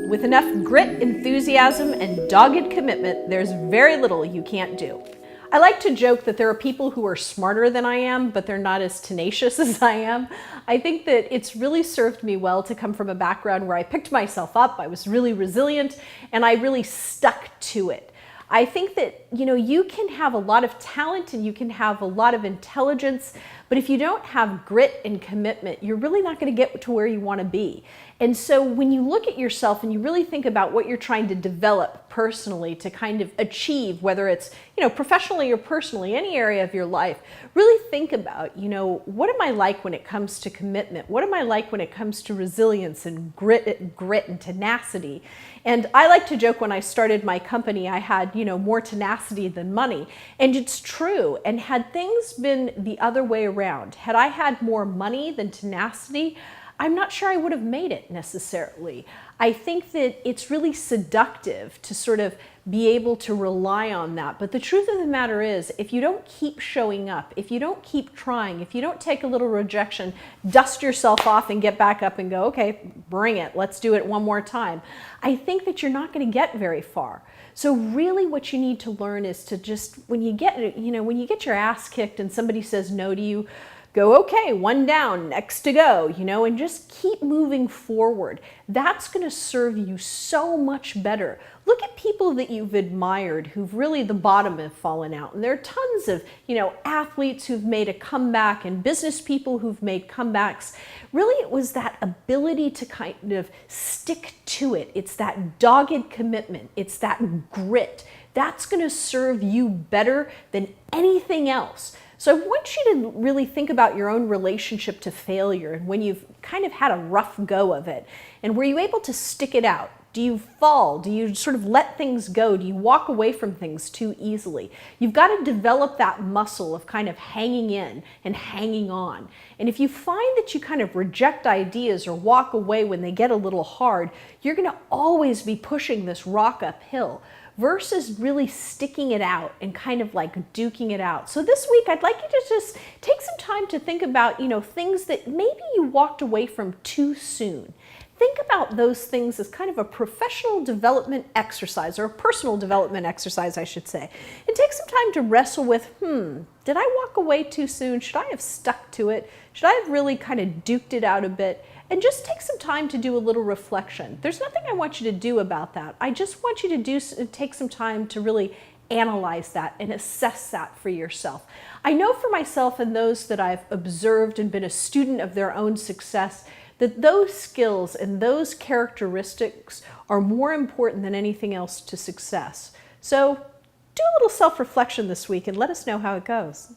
With enough grit, enthusiasm, and dogged commitment, there's very little you can't do. I like to joke that there are people who are smarter than I am, but they're not as tenacious as I am. I think that it's really served me well to come from a background where I picked myself up, I was really resilient, and I really stuck to it. I think that, you can have a lot of talent and you can have a lot of intelligence, but if you don't have grit and commitment, you're really not going to get to where you want to be. And so when you look at yourself and you really think about what you're trying to develop personally to kind of achieve, whether it's, professionally or personally, any area of your life, really think about, what am I like when it comes to commitment? What am I like when it comes to resilience and grit and tenacity? And I like to joke when I started my company, I had, more tenacity than money. And it's true. And had things been the other way around, had I had more money than tenacity, I'm not sure I would have made it necessarily. I think that it's really seductive to sort of be able to rely on that. But the truth of the matter is, if you don't keep showing up, if you don't keep trying, if you don't take a little rejection, dust yourself off and get back up and go, okay, bring it, let's do it one more time, I think that you're not going to get very far. So really what you need to learn is to just, when you get your ass kicked and somebody says no to you, go, okay, one down, next to go, and just keep moving forward. That's going to serve you so much better. Look at people that you've admired who've really the bottom have fallen out. And there are tons of, athletes who've made a comeback and business people who've made comebacks. Really, it was that ability to kind of stick to it. It's that dogged commitment. It's that grit. That's going to serve you better than anything else. So I want you to really think about your own relationship to failure and when you've kind of had a rough go of it. And were you able to stick it out? Do you fall? Do you sort of let things go? Do you walk away from things too easily? You've got to develop that muscle of kind of hanging in and hanging on. And if you find that you kind of reject ideas or walk away when they get a little hard, you're going to always be pushing this rock uphill, versus really sticking it out and kind of like duking it out. So this week, I'd like you to just take some time to think about, things that maybe you walked away from too soon. Think about those things as kind of a professional development exercise, or a personal development exercise, I should say. And take some time to wrestle with, did I walk away too soon? Should I have stuck to it? Should I have really kind of duked it out a bit? And just take some time to do a little reflection. There's nothing I want you to do about that. I just want you to take some time to really analyze that and assess that for yourself. I know for myself and those that I've observed and been a student of their own success, that those skills and those characteristics are more important than anything else to success. So do a little self-reflection this week and let us know how it goes.